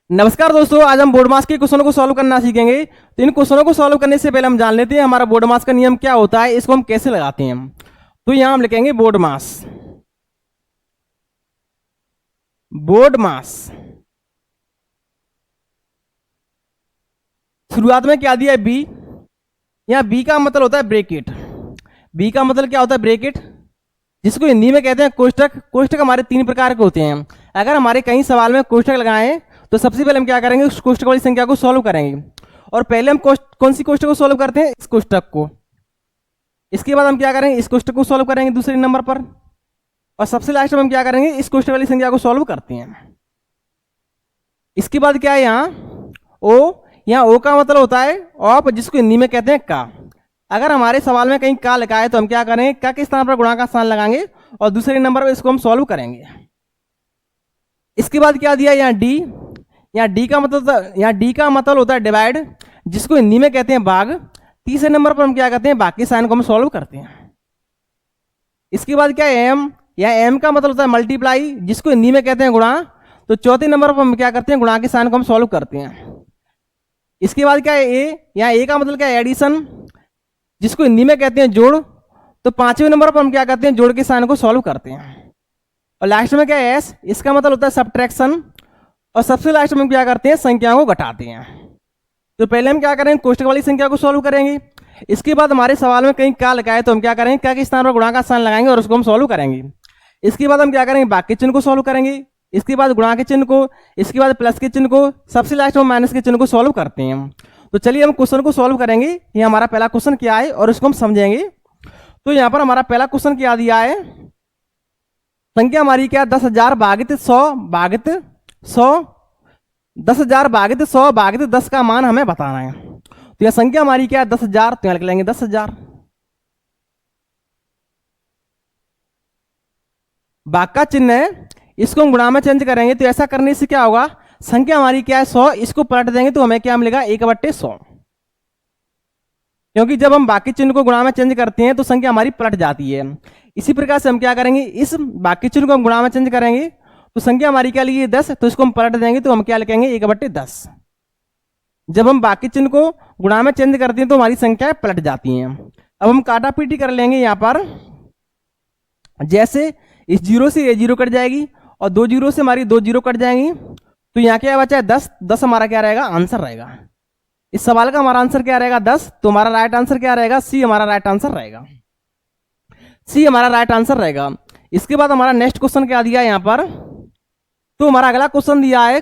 नमस्कार दोस्तों, आज हम बोर्ड मास के क्वेश्चनों को सॉल्व करना सीखेंगे। तो इन क्वेश्चनों को सॉल्व करने से पहले हम जान लेते हैं हमारा बोर्ड मास का नियम क्या होता है, इसको हम कैसे लगाते हैं। तो यहां हम लिखेंगे बोर्ड मास। बोर्ड मास शुरुआत में क्या दिया है, बी। यहाँ बी का मतलब होता है ब्रैकेट। बी का मतलब क्या होता है, ब्रैकेट, जिसको हिंदी में कहते हैं कोष्टक। कोष्टक हमारे तीन प्रकार के होते हैं। अगर हमारे कई सवाल में कोष्टक लगाएं तो सबसे पहले हम क्या करेंगे, उस कोष्टक वाली संख्या को सॉल्व करेंगे। और पहले हम कौन सी कोष्टक को सॉल्व करते हैं, इस कोष्टक को। इसके बाद हम क्या करेंगे, इस कोष्टक को सॉल्व करेंगे दूसरे नंबर पर। और सबसे लास्ट में हम क्या करेंगे, इस कोष्टक वाली संख्या को सॉल्व करते हैं। इसके बाद क्या है, यहाँ ओ। यहाँ ओ का मतलब होता है ऑफ, जिसको हिंदी में कहते हैं का। अगर हमारे सवाल में कहीं का लिखा है तो हम क्या करेंगे, का के स्थान पर गुणा का स्थान लगाएंगे और दूसरे नंबर पर इसको हम सॉल्व करेंगे। इसके बाद क्या दिया, यहाँ डी। यहाँ डी का मतलब होता है डिवाइड, जिसको हिंदी में कहते हैं भाग। तीसरे नंबर पर हम क्या करते हैं, बाकी साइन को हम सॉल्व करते हैं। इसके बाद क्या है, एम। यहाँ एम का मतलब होता है मल्टीप्लाई, जिसको हिंदी में कहते हैं गुणा। तो चौथे नंबर पर हम क्या करते हैं, गुणा के साइन को हम सॉल्व करते हैं। इसके बाद क्या है, ए। यहाँ ए का मतलब क्या है, एडिशन, जिसको हिंदी में कहते हैं जोड़। तो पांचवें नंबर पर हम क्या करते हैं, जोड़ के साइन को सॉल्व करते हैं। और लास्ट में क्या है, एस। इसका मतलब होता है सब्ट्रैक्शन। और सबसे लास्ट में हम क्या करते हैं, संख्याओं को घटाते हैं। तो पहले हम क्या करेंगे, कोष्टक वाली संख्या को सॉल्व करेंगे। इसके बाद हमारे सवाल में कहीं का लिखा है तो हम क्या करेंगे, का के स्थान पर गुणा का स्थान लगाएंगे और उसको हम सॉल्व करेंगे। इसके बाद हम क्या करेंगे, बाकी चिन्ह को सॉल्व करेंगे। इसके बाद गुणा के चिन्ह को, इसके बाद प्लस के चिन्ह को, सबसे लास्ट में माइनस के चिन्ह को सॉल्व करते हैं। तो चलिए हम क्वेश्चन को सॉल्व करेंगे। ये हमारा पहला क्वेश्चन क्या है और उसको हम समझेंगे। तो यहाँ पर हमारा पहला क्वेश्चन क्या दिया है, संख्या हमारी क्या, 10,000 भागित 100 भागित 100। 10,000 भागित 100 भागित 10 का मान हमें बताना है। तो यह संख्या हमारी क्या है, 10,000। तो यहां लिख लेंगे 10,000। भाग का चिन्ह है, इसको हम गुणा में चेंज करेंगे। तो ऐसा करने से क्या होगा, संख्या हमारी क्या है 100, इसको पलट देंगे तो हमें क्या मिलेगा, 1/100। क्योंकि जब हम बाकी चिन्ह को गुणा में चेंज करते हैं तो संख्या हमारी पलट जाती है। इसी प्रकार से हम क्या करेंगे, इस बाकी चिन्ह को हम गुणा में चेंज करेंगे तो संख्या हमारी क्या लिखी है 10, तो इसको हम पलट देंगे तो हम क्या लिखेंगे 1/10। जब हम बाकी चिन्ह को गुणा में चेंज करते हैं तो हमारी संख्याएं पलट जाती हैं। अब हम काटा पीटी कर लेंगे यहाँ पर। जैसे इस जीरो से ये जीरो कट जाएगी और 2 जीरो से हमारी 2 जीरो कट जाएंगी। तो यहाँ क्या बचा है, 10। 10 हमारा क्या रहेगा, आंसर रहेगा। इस सवाल का हमारा आंसर क्या रहेगा, 10। तो हमारा राइट आंसर क्या रहेगा, सी हमारा राइट आंसर रहेगा। सी हमारा राइट आंसर रहेगा। इसके बाद हमारा नेक्स्ट क्वेश्चन क्या दिया है यहाँ पर। तो हमारा अगला क्वेश्चन दिया है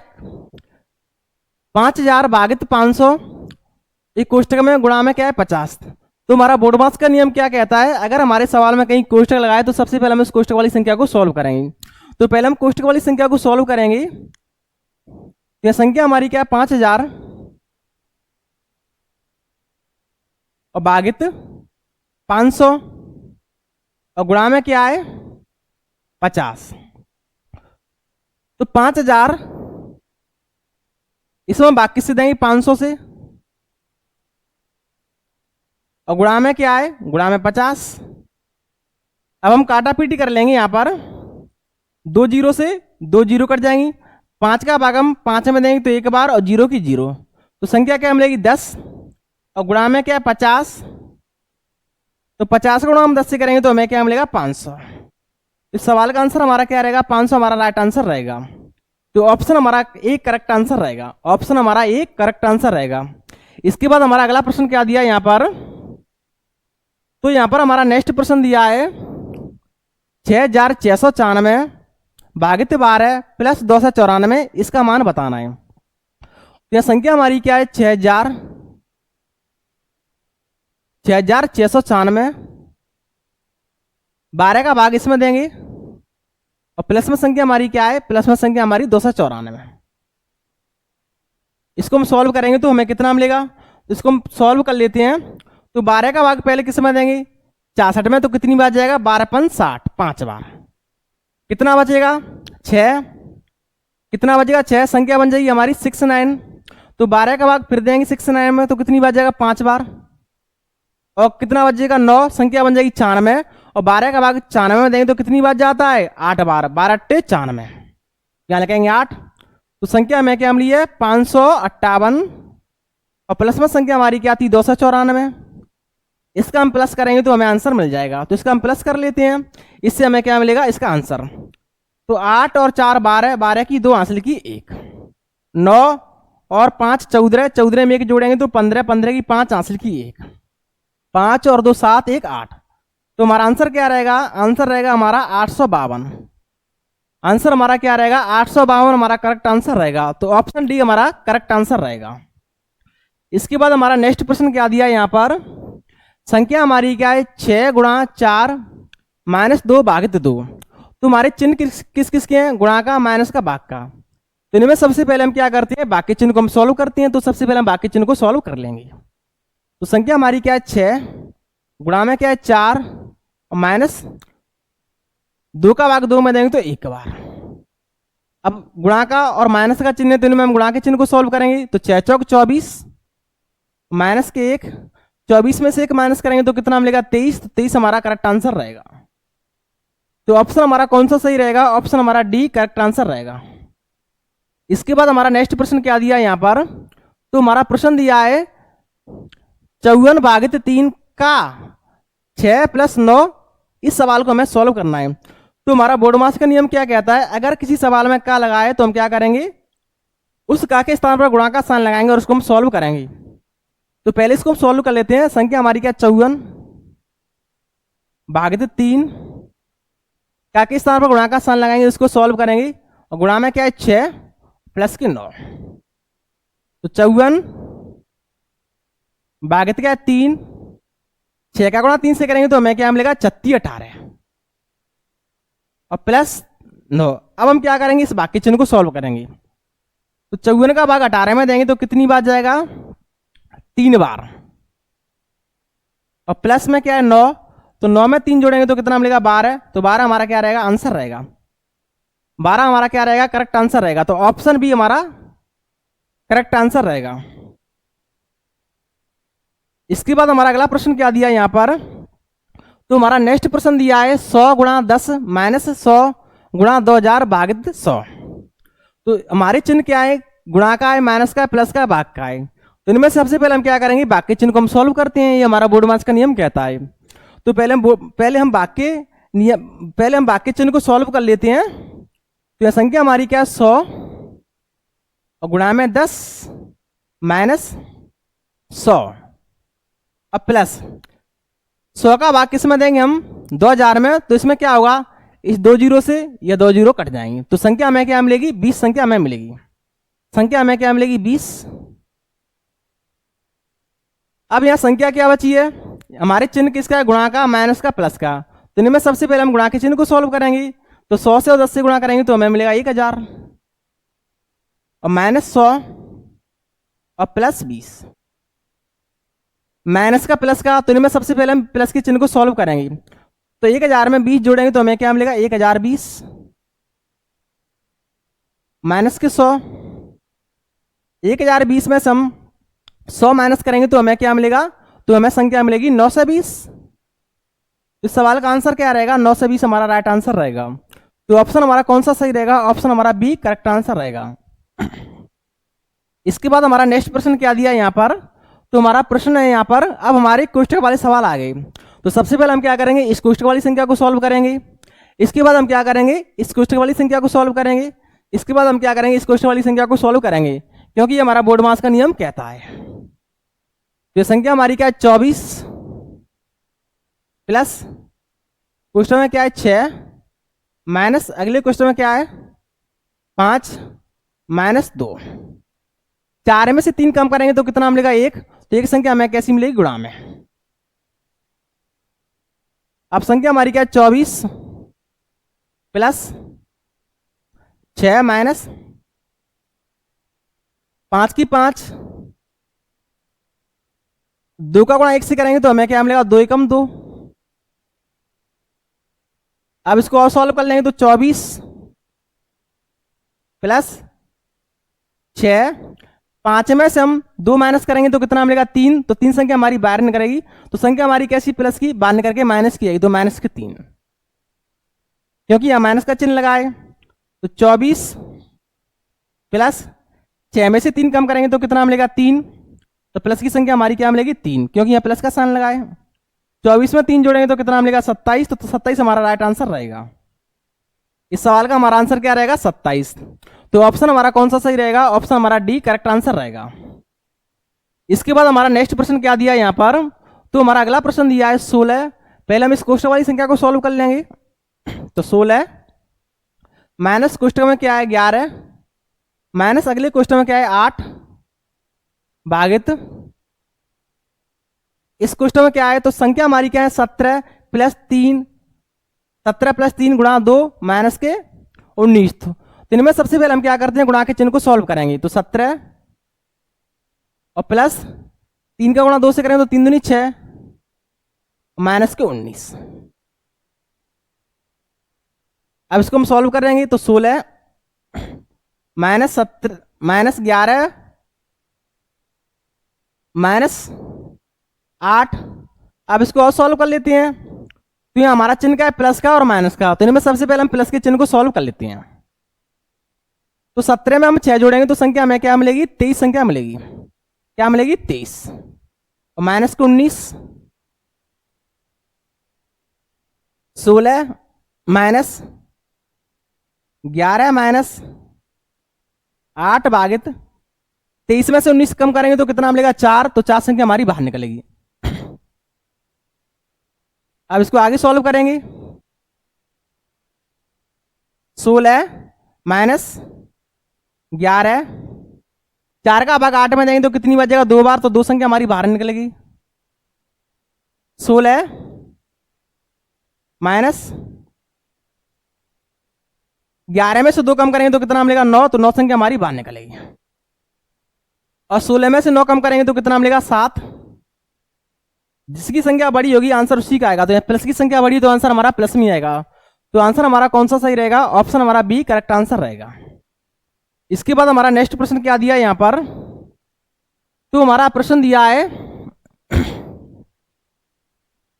5,000 भागित 500, एक कोष्टक में गुणा में क्या है 50। तो हमारा बोर्ड मास का नियम क्या कहता है, अगर हमारे सवाल में कहीं कोष्टक लगाए तो सबसे पहले हम इस कोष्टक वाली संख्या को सॉल्व करेंगे। तो पहले हम कोष्टक वाली संख्या को सॉल्व करेंगे। यह संख्या हमारी क्या है 5,000 और भागित 500 और गुणा में क्या है 50। तो 5,000 इसमें हम बाकी से देंगे 500 से और गुणा में क्या है, गुणा में 50। अब हम काटा पीटी कर लेंगे। यहाँ पर 2 जीरो से 2 जीरो कट जाएंगी। 5 का भाग हम 5 में देंगे तो 1 बार और 0 की 0। तो संख्या क्या मिलेगी 10 और गुणा में क्या है 50। तो 50 गुणा हम 10 से करेंगे तो हमें क्या मिलेगा 500। इस सवाल का आंसर हमारा क्या रहेगा, 500 हमारा राइट आंसर रहेगा। तो ऑप्शन हमारा एक करेक्ट आंसर रहेगा। ऑप्शन हमारा एक करेक्ट आंसर रहेगा। इसके बाद हमारा अगला प्रश्न क्या दिया यहाँ पर। तो यहाँ पर हमारा नेक्स्ट प्रश्न दिया है 6,694 भागित 12 प्लस 294, इसका मान बताना है। तो यह संख्या हमारी क्या है 6,694। 12 का भाग इसमें देंगे और प्लस में संख्या हमारी क्या है, प्लस में संख्या हमारी 294। इसको हम सॉल्व करेंगे तो हमें कितना मिलेगा, तो इसको हम सॉल्व कर लेते हैं। तो 12 का भाग पहले किस में देंगे 64 में, तो कितनी बार जाएगा 12 5 60, 5 बार। कितना बचेगा 6। कितना बचेगा 6, संख्या बन जाएगी हमारी 69। तो 12 का भाग फिर देंगे 69 में, तो कितनी बार जाएगा 5 बार। और कितना बचेगा 9, संख्या बन जाएगी 94 और 12 का भाग 94 में देंगे तो कितनी बार जाता है 8 बार। 12 8 94, यहाँ लिखेंगे 8। तो संख्या हमें क्या मिली है 558, और प्लस में संख्या हमारी क्या थी 294। इसका हम प्लस करेंगे तो हमें आंसर मिल जाएगा, तो इसका हम प्लस कर लेते हैं। इससे हमें क्या मिलेगा इसका आंसर। तो 8 और 4 12, 12 की 2 हासिल की 1, 9 और 5 14, 14 में 1 जोड़ेंगे तो 15, 15 की 5 हासिल की 1, 5 और 2 7, 1 8। तो हमारा आंसर क्या रहेगा, आंसर रहेगा हमारा 852। आंसर हमारा क्या रहेगा 852 हमारा करेक्ट आंसर रहेगा। तो ऑप्शन डी हमारा करेक्ट आंसर रहेगा। इसके बाद हमारा नेक्स्ट प्रश्न क्या दिया है यहाँ पर, संख्या हमारी क्या है 6 गुणा 4 माइनस 2 भागित 2। तो हमारे चिन्ह किस किस के हैं, गुणा का, माइनस का, भाग का। तो इनमें सबसे पहले हम क्या करते हैं, बाकी चिन्ह को हम सॉल्व करते हैं। तो सबसे पहले हम बाकी चिन्ह को सॉल्व कर लेंगे। तो संख्या हमारी क्या है 6, गुणा में क्या है 4 और माइनस 2 का भाग 2 में देंगे तो 1 का बार। अब गुणा का और माइनस का चिन्ह, तो इनमें हम गुणा के चिन्ह को सॉल्व करेंगे। तो 6 चौक 24 माइनस के 1, 24 में से 1 माइनस करेंगे तो कितना मिलेगा 23। तो 23 हमारा करेक्ट आंसर रहेगा। तो ऑप्शन हमारा कौन सा सही रहेगा, ऑप्शन हमारा डी करेक्ट आंसर रहेगा। इसके बाद हमारा नेक्स्ट प्रश्न क्या दिया है यहाँ पर, तो हमारा प्रश्न दिया है 54 भागित 3 का 6 प्लस 9। इस सवाल को हमें सॉल्व करना है। तो हमारा बोर्डमास का नियम क्या कहता है, अगर किसी सवाल में का लगाए तो हम क्या करेंगे, उस का के स्थान पर गुणा का साइन लगाएंगे और उसको हम सॉल्व करेंगे। तो पहले इसको हम सॉल्व कर लेते हैं। संख्या हमारी क्या 54 भागित 3 का के स्थान पर गुणा का साइन लगाएंगे, उसको सॉल्व करेंगे। और गुणा में क्या है 6 प्लस के 9। तो 54 भागित क्या है 3, 6 का गुणा 3 से करेंगे तो हमें क्या मिलेगा 36 18 और प्लस 9। अब हम क्या करेंगे, इस बाकी चिन्ह को सॉल्व करेंगे। तो 54 का भाग 18 में देंगे तो कितनी बार जाएगा 3 बार, और प्लस में क्या है 9। तो 9 में 3 जोड़ेंगे तो कितना मिलेगा 12। तो 12 हमारा क्या रहेगा आंसर रहेगा, 12 हमारा क्या रहेगा करेक्ट आंसर रहेगा। तो ऑप्शन बी हमारा करेक्ट आंसर रहेगा। इसके बाद हमारा अगला प्रश्न क्या दिया यहां पर, तो हमारा नेक्स्ट प्रश्न दिया है 100 गुणा 10 माइनस 100 गुणा 2000 भागित 100। तो हमारे चिन्ह क्या है, गुणा का है, माइनस का है, प्लस का है, भाग का है। तो इनमें सबसे पहले हम क्या करेंगे, बाकी चिन्ह को हम सॉल्व करते हैं। ये हमारा बोर्ड मास का नियम कहता है। तो पहले हम बाकी चिन्ह को सॉल्व कर लेते हैं। तो यह संख्या हमारी क्या है 100 और गुणा में 10 माइनस 100 अब प्लस 100 का भाग किस में देंगे हम 2000 में। तो इसमें क्या होगा, इस 2 जीरो से ये 2 जीरो कट जाएंगे। तो संख्या हमें क्या मिलेगी 20 संख्या हमें मिलेगी। संख्या हमें क्या मिलेगी 20। अब यहां संख्या क्या बची है, हमारे चिन्ह किसका है, गुणा का, माइनस का, प्लस का। तो इनमें सबसे पहले हम गुणा के चिन्ह को सॉल्व करेंगे। तो 100 से और 10 से गुणा करेंगे तो हमें मिलेगा 1000 और माइनस 100 और प्लस 20, माइनस का प्लस का। तो इनमें सबसे पहले हम प्लस के चिन्ह को सॉल्व करेंगे। तो 1000 में 20 जोड़ेंगे तो हमें क्या मिलेगा 1020 माइनस के 100। 1020 में से हम 100 माइनस करेंगे तो हमें क्या मिलेगा, तो हमें संख्या मिलेगी 920। इस सवाल का आंसर क्या रहेगा 920 हमारा राइट आंसर रहेगा। तो ऑप्शन हमारा कौन सा सही रहेगा, ऑप्शन हमारा बी करेक्ट आंसर रहेगा। इसके बाद हमारा नेक्स्ट प्रश्न क्या दिया यहां पर, तो हमारा प्रश्न है यहां पर, अब हमारे कोष्ठक वाले सवाल आ गए। तो सबसे पहले हम क्या करेंगे, इस कोष्ठक वाली संख्या को सॉल्व करेंगे। इसके बाद हम क्या करेंगे, इस कोष्ठक वाली संख्या को सॉल्व करेंगे। इसके बाद हम क्या करेंगे, इस कोष्ठक वाली संख्या को सॉल्व करेंगे, क्योंकि ये हमारा बोर्ड मास का नियम कहता है। तो संख्या हमारी क्या है 24 प्लस क्वेश्चन में क्या है 6 माइनस अगले क्वेश्चन में क्या है 5 माइनस 2। 4 में से 3 कम करेंगे तो कितना मिलेगा 1। तो एक संख्या हमें कैसी मिलेगी, गुणा में। अब संख्या हमारी क्या है 24 प्लस 6 माइनस 5 की 5, 2 का गुणा 1 से करेंगे तो हमें क्या मिलेगा 2 एकम 2। अब इसको और सॉल्व कर लेंगे तो 24 प्लस 6, 5 में से हम 2 माइनस करेंगे तो कितना मिलेगा 3। तो 3 संख्या हमारी बाहर निकलेगी। तो संख्या हमारी कैसी प्लस की, बाहर निकल के माइनस की आएगी। तो माइनस के 3, क्योंकि यहां माइनस का चिन्ह लगा है। तो 24 प्लस 6 में से 3 कम करेंगे तो कितना मिलेगा 3, तो प्लस की संख्या हमारी क्या मिलेगी 3, क्योंकि यहाँ प्लस का साइन लगा है। 24 में 3 जोड़ेंगे तो कितना मिलेगा 27, तो 27 हमारा राइट आंसर रहेगा। इस सवाल का हमारा आंसर क्या रहेगा 27। तो ऑप्शन हमारा कौन सा सही रहेगा, ऑप्शन हमारा डी करेक्ट आंसर रहेगा। इसके बाद हमारा नेक्स्ट प्रश्न क्या दिया यहाँ पर, तो हमारा अगला प्रश्न दिया है 16। पहले हम इस कोष्टक वाली संख्या को सॉल्व कर लेंगे। तो 16 माइनस कोष्टक में क्या है 11 माइनस अगले कोष्टक में क्या है 8 भागित इस कोष्टक में क्या है, तो संख्या हमारी क्या है 17 प्लस 3, 17 प्लस 3 गुणा 2 माइनस के 19। तो इनमें सबसे पहले हम क्या करते हैं, गुणा के चिन्ह को सॉल्व करेंगे। तो 17 और प्लस 3 का गुणा 2 से करेंगे तो 3 दूनी 6 माइनस के 19। अब इसको हम सॉल्व करेंगे तो 16 माइनस 17 माइनस 11 माइनस 8। अब इसको और सॉल्व कर लेते हैं। तो यहाँ हमारा चिन्ह क्या है प्लस का और माइनस का, तो इनमें सबसे पहले हम प्लस के चिन्ह को सॉल्व कर लेते हैं। तो 17 में हम 6 जोड़ेंगे तो संख्या हमें क्या मिलेगी 23 संख्या मिलेगी, क्या मिलेगी 23 और माइनस के 19। 16 माइनस 11 माइनस 8 भागित 23 में से 19 कम करेंगे तो कितना मिलेगा 4, तो 4 संख्या हमारी बाहर निकलेगी। अब इसको आगे सॉल्व करेंगे। 16 माइनस 11, 4 का भाग 8 में देंगे तो कितनी बार जाएगा 2 बार, तो 2 संख्या हमारी बाहर निकलेगी। 16 माइनस 11 में से 2 कम करेंगे तो कितना मिलेगा 9, तो 9 संख्या हमारी बाहर निकलेगी। और 16 में से 9 कम करेंगे तो कितना मिलेगा 7। जिसकी संख्या बड़ी होगी आंसर उसी का आएगा। तो प्लस की संख्या बड़ी तो आंसर हमारा प्लस में आएगा। तो आंसर हमारा कौन सा सही रहेगा, ऑप्शन हमारा बी करेक्ट आंसर रहेगा। इसके बाद हमारा नेक्स्ट प्रश्न क्या दिया है यहां पर, तो हमारा प्रश्न दिया है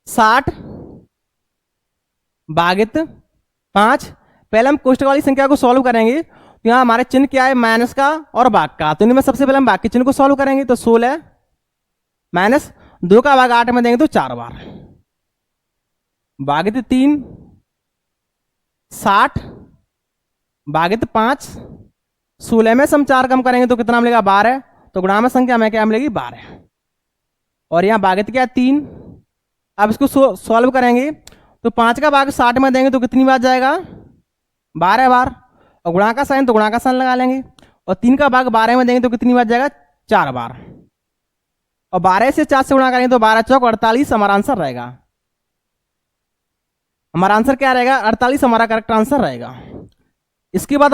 60 भागित 5। पहले हम कोष्टक वाली संख्या को सॉल्व करेंगे। तो यहाँ हमारे चिन्ह क्या है माइनस का और भाग का, तो इनमें सबसे पहले हम भाग के चिन्ह को सॉल्व करेंगे। तो 16 माइनस 2 का भाग 8 में देंगे तो 4 बार भागित 3, 60 भागित 5। 16 में से हम 4 कम करेंगे तो कितना मिलेगा 12, तो गुणा में संख्या हमें क्या मिलेगी 12 और यहाँ भागित क्या 3। अब इसको सॉल्व करेंगे तो 5 का भाग 60 में देंगे तो कितनी बार जाएगा 12 बार, और गुणा का साइन तो गुणा का साइन लगा लेंगे। और 3 का भाग 12 में देंगे तो कितनी बार जाएगा 4 बार, और 12 से 4 से गुणा करेंगे तो 12 चौक 48 हमारा आंसर रहेगा। हमारा आंसर क्या रहेगा 48 हमारा करेक्ट आंसर रहेगा। इसके बाद